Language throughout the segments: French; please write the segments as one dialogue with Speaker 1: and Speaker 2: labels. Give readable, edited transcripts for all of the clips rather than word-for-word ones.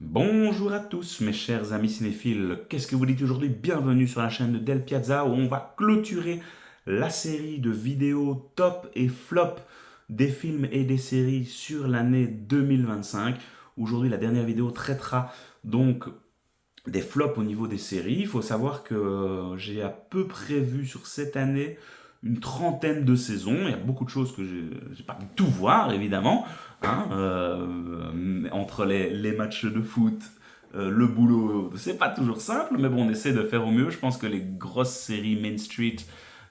Speaker 1: Bonjour à tous mes chers amis cinéphiles, qu'est-ce que vous dites aujourd'hui? Bienvenue sur la chaîne de Del Piazza où on va clôturer la série de vidéos top et flop des films et des séries sur l'année 2025. Aujourd'hui la dernière vidéo traitera donc des flops au niveau des séries. Il faut savoir que j'ai à peu près vu sur cette année une trentaine de saisons. Il y a beaucoup de choses que j'ai pas pu tout voir, évidemment. Hein, entre les matchs de foot, le boulot, c'est pas toujours simple, mais bon, on essaie de faire au mieux. Je pense que les grosses séries Main Street,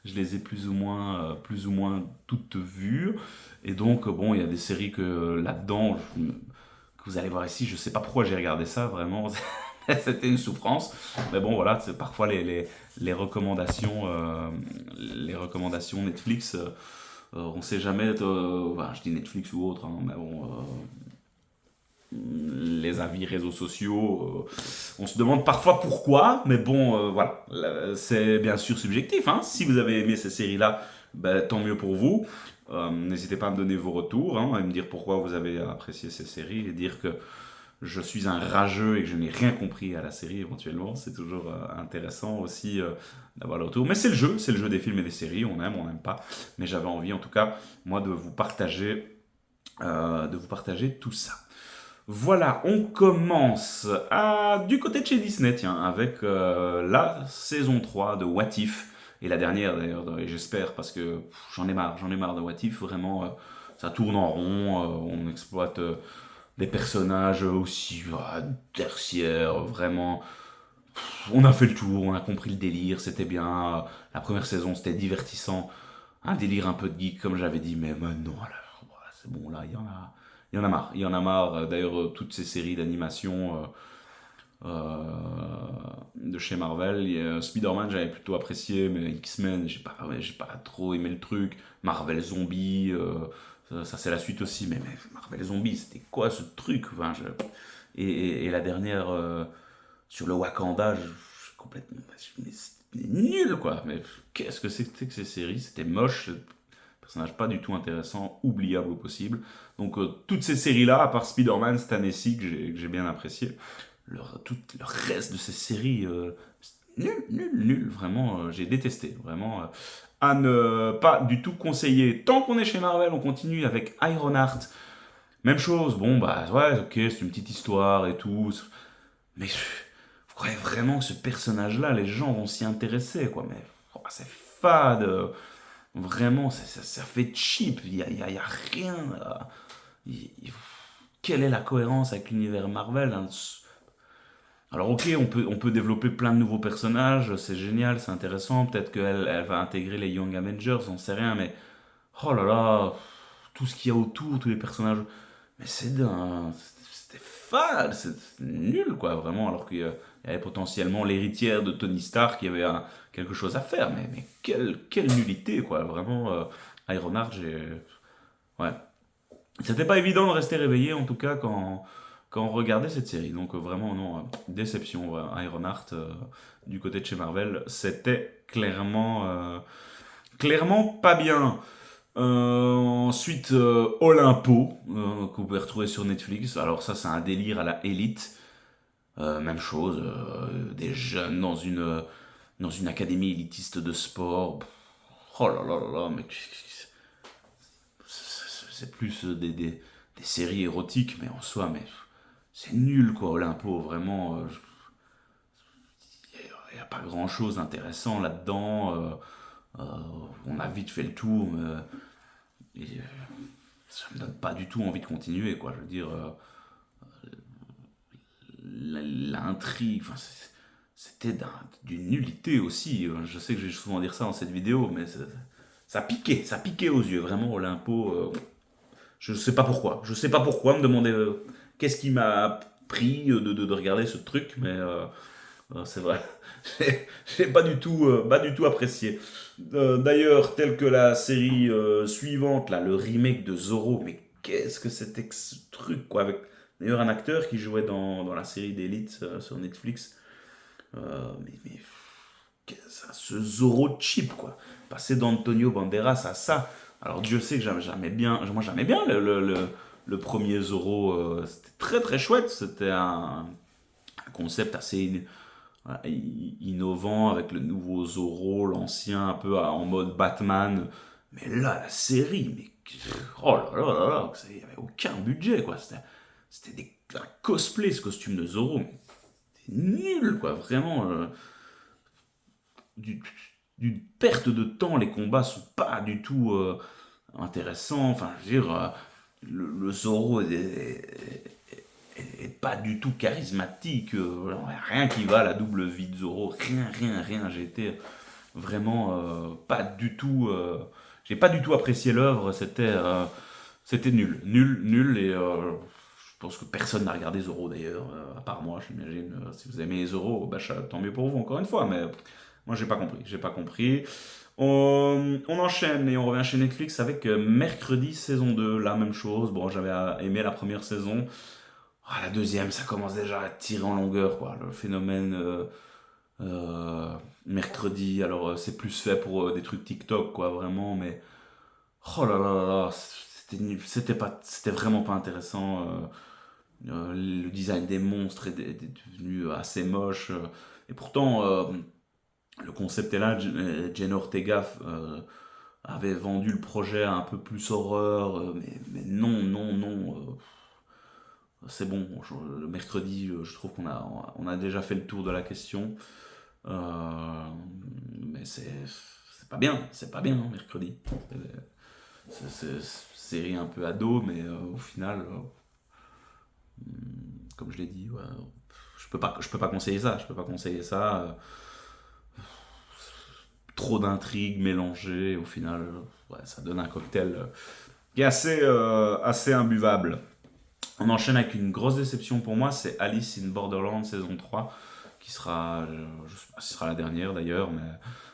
Speaker 1: je les ai plus ou moins toutes vues. Et donc, bon, il y a des séries que là-dedans, que vous allez voir ici, je sais pas pourquoi j'ai regardé ça, vraiment. C'était une souffrance. Mais bon, voilà, c'est parfois les recommandations Netflix. On sait jamais, enfin, je dis Netflix ou autre, hein, mais bon, les avis réseaux sociaux, on se demande parfois pourquoi, mais bon, voilà, c'est bien sûr subjectif. Hein. Si vous avez aimé ces séries-là, ben, tant mieux pour vous. N'hésitez pas à me donner vos retours, hein, et me dire pourquoi vous avez apprécié ces séries, et dire que je suis un rageux et que je n'ai rien compris à la série éventuellement. C'est toujours intéressant aussi d'avoir le retour. Mais c'est le jeu des films et des séries, on n'aime pas. Mais j'avais envie en tout cas, moi, de vous partager tout ça. Voilà, on commence du côté de chez Disney, tiens, avec la saison 3 de What If, et la dernière d'ailleurs, et j'espère, parce que j'en ai marre de What If, vraiment, ça tourne en rond, on exploite des personnages aussi tertiaires, vraiment. On a fait le tour, on a compris le délire, c'était bien. La première saison, c'était divertissant. Un délire un peu de geek, comme j'avais dit, mais maintenant, alors, c'est bon, là, il y en a marre. Il y en a marre. D'ailleurs, toutes ces séries d'animation de chez Marvel, Spider-Man, j'avais plutôt apprécié, mais X-Men, j'ai pas trop aimé le truc. Marvel Zombie, ça, c'est la suite aussi, mais Marvel Zombie, c'était quoi ce truc? Enfin, et la dernière sur le Wakanda, complètement, mais c'était nul quoi. Mais qu'est-ce que c'était que ces séries? C'était moche, personnage pas du tout intéressant, oubliable au possible. Donc toutes ces séries-là, à part Spider-Man cette année-ci que j'ai bien apprécié, tout le reste de ces séries, nul, vraiment, j'ai détesté, vraiment. À ne pas du tout conseiller. Tant qu'on est chez Marvel, on continue avec Ironheart. Même chose, bon bah ouais, ok, c'est une petite histoire et tout, mais vous croyez vraiment que ce personnage-là, les gens vont s'y intéresser, quoi. Mais oh, c'est fade. Vraiment, ça fait cheap. Il y a rien. Il- il- Quelle est la cohérence avec l'univers Marvel? Hein? Alors ok, on peut développer plein de nouveaux personnages, c'est génial, c'est intéressant. Peut-être elle va intégrer les Young Avengers, on sait rien, mais oh là là, tout ce qu'il y a autour, tous les personnages. Mais c'était fade, c'est nul quoi, vraiment. Alors qu'il y avait potentiellement l'héritière de Tony Stark qui avait quelque chose à faire. Mais quelle nullité quoi, vraiment. Ironheart, ouais. C'était pas évident de rester réveillé en tout cas quand on regardait cette série. Donc vraiment, non, déception. Ouais. Ironheart, du côté de chez Marvel, c'était clairement pas bien. Ensuite, Olympo, que vous pouvez retrouver sur Netflix. Alors ça, c'est un délire à la Elite. Même chose, des jeunes dans une académie élitiste de sport. Oh là là là là, mais c'est plus des séries érotiques, mais en soi, mais c'est nul quoi, Olympo, vraiment. Il n'y a pas grand chose d'intéressant là-dedans. On a vite fait le tour, et, ça me donne pas du tout envie de continuer, quoi. Je veux dire, l'intrigue, enfin, c'était d'une nullité aussi. Je sais que je vais souvent dire ça dans cette vidéo, mais ça piquait aux yeux, vraiment, Olympo. Je sais pas pourquoi. Je sais pas pourquoi, me demander qu'est-ce qui m'a pris de regarder ce truc, mais c'est vrai. J'ai pas du tout apprécié. D'ailleurs, tel que la série suivante, là, le remake de Zorro, mais qu'est-ce que c'était que ce truc, quoi, avec d'ailleurs un acteur qui jouait dans la série d'Elite sur Netflix. Mais ce Zorro cheap, quoi. Passer d'Antonio Banderas à ça. Alors Dieu sait que j'aimais bien le premier Zoro, c'était très très chouette. C'était un concept assez innovant avec le nouveau Zoro, l'ancien un peu en mode Batman. Mais là, la série, mais oh là là là là, il n'y avait aucun budget quoi. C'était un cosplay ce costume de Zoro. C'est nul quoi, vraiment. Du- D'une perte de temps, les combats sont pas du tout intéressants. Enfin, je veux dire, le Zoro est pas du tout charismatique. Rien qui va à la double vie de Zoro. Rien, rien, rien. J'ai été vraiment pas du tout. J'ai pas du tout apprécié l'œuvre. C'était nul, nul, nul. Et je pense que personne n'a regardé Zoro d'ailleurs, à part moi, j'imagine. Si vous aimez Zoro, bah, tant mieux pour vous encore une fois. Mais moi, j'ai pas compris. J'ai pas compris. On enchaîne et on revient chez Netflix avec Mercredi saison 2, la même chose. Bon, j'avais aimé la première saison. Ah, la deuxième, ça commence déjà à tirer en longueur, quoi. Le phénomène euh, mercredi, alors c'est plus fait pour des trucs TikTok, quoi, vraiment, mais oh là là là là, c'était vraiment pas intéressant. Le design des monstres est devenu assez moche. Et pourtant, le concept est là. Jenna Ortega avait vendu le projet un peu plus horreur, mais non, non, non. C'est bon, le mercredi, je trouve qu'on a déjà fait le tour de la question. Euh, mais c'est pas bien, c'est pas bien, hein, mercredi. C'est série un peu ado, mais au final, comme je l'ai dit, ouais, je peux pas conseiller ça. Je peux pas conseiller ça. Trop d'intrigues mélangées, au final, ouais, ça donne un cocktail qui est assez imbuvable. On enchaîne avec une grosse déception pour moi, c'est Alice in Borderland saison 3, qui sera, je sais pas si ce sera la dernière d'ailleurs, mais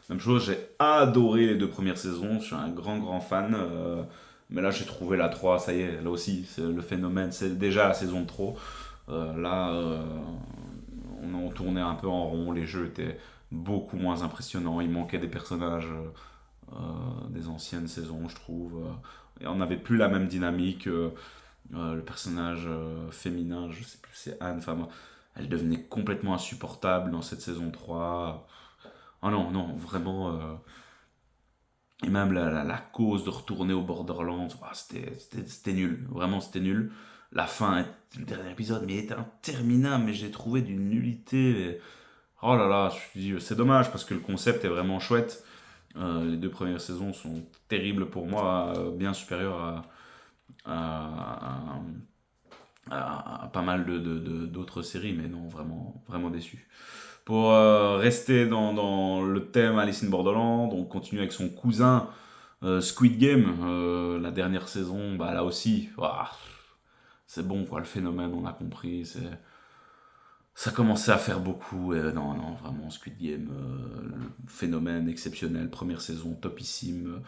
Speaker 1: même chose, j'ai adoré les deux premières saisons, je suis un grand grand fan, mais là j'ai trouvé la 3, ça y est, là aussi, c'est le phénomène, c'est déjà la saison de trop. Là, on en tournait un peu en rond, les jeux étaient beaucoup moins impressionnants, il manquait des personnages des anciennes saisons, je trouve, et on n'avait plus la même dynamique. Le personnage féminin, je sais plus, c'est Anne, enfin, elle devenait complètement insupportable dans cette saison 3. Ah non, non, vraiment. Et même la cause de retourner au Borderlands, c'était nul. Vraiment, c'était nul. La fin, le dernier épisode, mais il était interminable, mais j'ai trouvé d'une nullité. Oh là là, je me suis dit, c'est dommage parce que le concept est vraiment chouette. Les deux premières saisons sont terribles pour moi, bien supérieures à, pas mal d'autres séries, mais non, vraiment, vraiment déçu. Pour rester dans le thème Alice in Borderland, on continue avec son cousin Squid Game, la dernière saison, bah là aussi, ouah, c'est bon quoi, le phénomène, on a compris, ça commençait à faire beaucoup, et non, non, vraiment, Squid Game, le phénomène exceptionnel, première saison, topissime,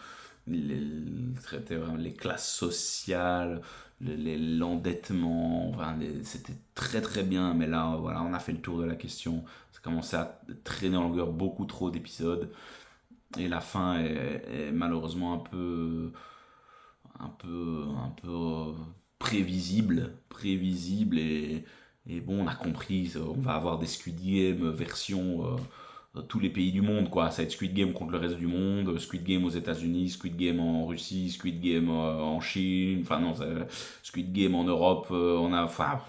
Speaker 1: traitait vraiment les classes sociales, l'endettement, enfin, c'était très très bien, mais là, voilà, on a fait le tour de la question, ça commençait à traîner en longueur beaucoup trop d'épisodes, et la fin est malheureusement un peu prévisible et bon, on a compris, on va avoir des Squid Game version tous les pays du monde, quoi. Ça va être Squid Game contre le reste du monde, Squid Game aux États-Unis, Squid Game en Russie, Squid Game en Chine, enfin non, Squid Game en Europe, enfin,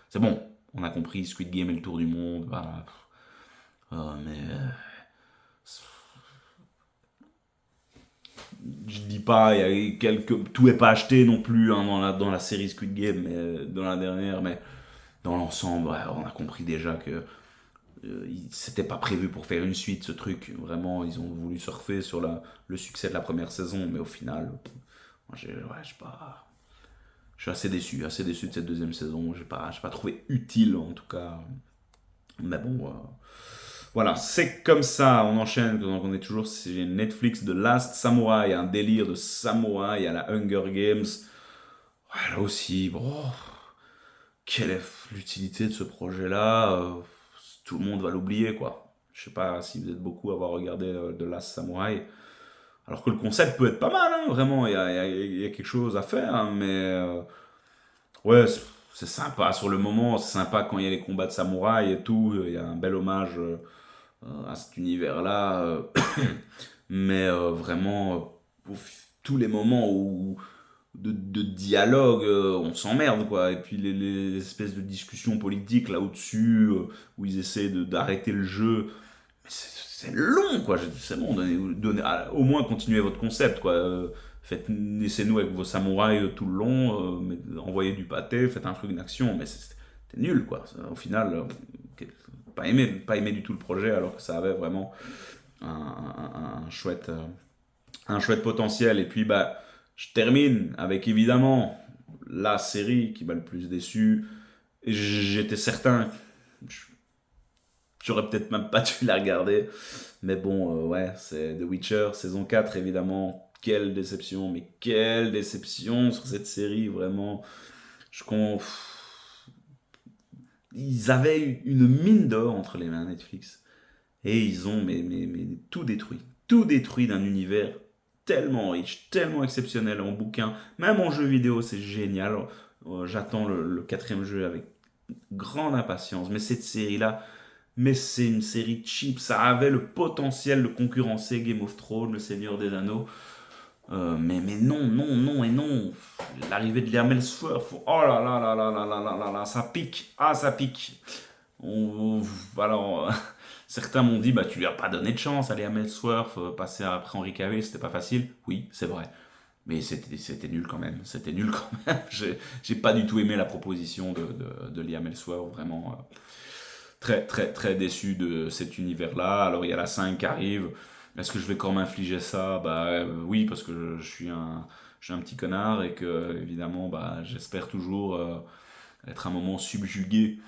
Speaker 1: c'est bon, on a compris, Squid Game est le tour du monde, voilà. Mais je dis pas, il y a tout est pas acheté non plus hein, dans la série Squid Game, mais, dans la dernière, mais dans l'ensemble, ouais, on a compris déjà que c'était pas prévu pour faire une suite, ce truc. Vraiment, ils ont voulu surfer sur le succès de la première saison, mais au final, moi, je suis assez déçu de cette deuxième saison. J'ai pas trouvé utile en tout cas. Mais bon, voilà, c'est comme ça. On enchaîne. Donc on est toujours sur Netflix de Last Samurai, un délire de samouraï à la Hunger Games. Ouais, là aussi, bon, quelle est l'utilité de ce projet-là tout le monde va l'oublier, quoi. Je sais pas si vous êtes beaucoup à avoir regardé The Last Samurai. Alors que le concept peut être pas mal, hein, vraiment, il y a quelque chose à faire, hein, mais Ouais, c'est sympa sur le moment, c'est sympa quand il y a les combats de samouraïs et tout, il y a un bel hommage à cet univers-là. Mais vraiment, tous les moments de dialogue, on s'emmerde, quoi. Et puis les espèces de discussions politiques là au-dessus, où ils essaient d'arrêter le jeu. Mais c'est long, quoi. C'est bon, au moins continuez votre concept, quoi. Laissez-nous avec vos samouraïs tout le long, envoyez du pâté, faites un truc d'action, mais c'était nul, quoi. Au final, pas aimé du tout le projet, alors que ça avait vraiment un chouette potentiel. Et puis, bah, je termine avec évidemment la série qui m'a le plus déçu. Et j'étais certain, j'aurais peut-être même pas dû la regarder. Mais bon, ouais, c'est The Witcher, saison 4 évidemment. Quelle déception, mais quelle déception sur cette série, vraiment. Je con... Ils avaient une mine d'or entre les mains, Netflix. Et ils ont mais tout détruit. Tout détruit d'un univers tellement riche, tellement exceptionnel en bouquin, même en jeu vidéo, c'est génial. J'attends le quatrième jeu avec grande impatience. Mais cette série-là, mais c'est une série cheap. Ça avait le potentiel de concurrencer Game of Thrones, Le Seigneur des Anneaux. Mais non, non, non et non. L'arrivée de Liam Hemsworth, oh là là là là là là là là là, ça pique. Ah, ça pique. Alors, certains m'ont dit, bah, tu lui as pas donné de chance à Liam Hemsworth, passer après Henry Cavill, c'était pas facile. Oui, c'est vrai. Mais c'était nul quand même. C'était nul quand même. J'ai pas du tout aimé la proposition de Liam Hemsworth, vraiment. Très, très, très déçu de cet univers-là. Alors, il y a la 5 qui arrive. Est-ce que je vais quand même infliger ça? Bah oui, parce que je suis un petit connard et que, évidemment, bah, j'espère toujours être un moment subjugué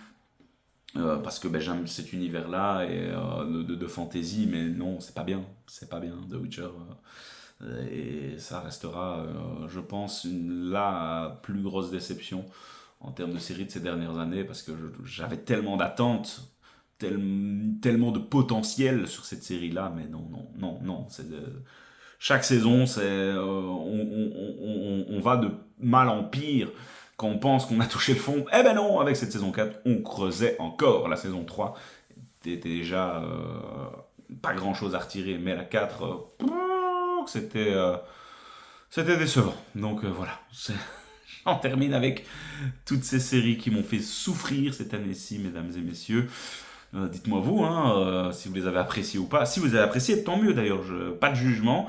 Speaker 1: parce que ben, j'aime cet univers-là et de fantasy, mais non, c'est pas bien, The Witcher. Et ça restera, je pense, la plus grosse déception en termes de série de ces dernières années, parce que j'avais tellement d'attentes, tellement de potentiel sur cette série-là, mais non, non, non, non. Chaque saison, on va de mal en pire. Quand on pense qu'on a touché le fond, eh ben non, avec cette saison 4, on creusait encore. La saison 3 était déjà pas grand chose à retirer, mais la 4, c'était décevant. Donc voilà, j'en termine avec toutes ces séries qui m'ont fait souffrir cette année-ci, mesdames et messieurs. Dites-moi vous, hein, si vous les avez appréciées ou pas. Si vous les avez appréciées, tant mieux d'ailleurs, pas de jugement.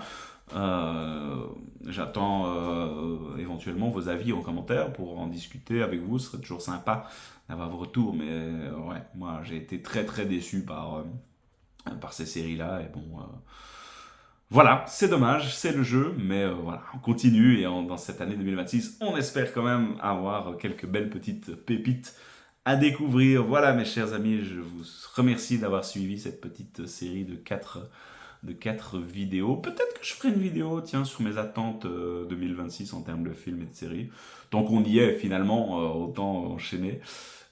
Speaker 1: Euh, J'attends éventuellement vos avis en commentaire pour en discuter avec vous. Ce serait toujours sympa d'avoir vos retours. Mais ouais, moi j'ai été très très déçu par ces séries-là. Et bon, voilà, c'est dommage, c'est le jeu. Mais voilà, on continue. Et dans cette année 2026, on espère quand même avoir quelques belles petites pépites à découvrir. Voilà, mes chers amis, je vous remercie d'avoir suivi cette petite série de quatre vidéos. Peut-être que je ferai une vidéo, tiens, sur mes attentes 2026 en termes de films et de séries. Tant qu'on y est, finalement, autant enchaîner.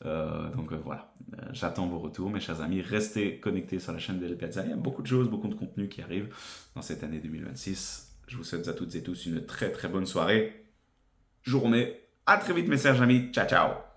Speaker 1: Donc voilà, j'attends vos retours, mes chers amis. Restez connectés sur la chaîne d'El Piazza. Il y a beaucoup de choses, beaucoup de contenu qui arrive dans cette année 2026. Je vous souhaite à toutes et tous une très très bonne soirée, journée. À très vite, mes chers amis. Ciao, ciao.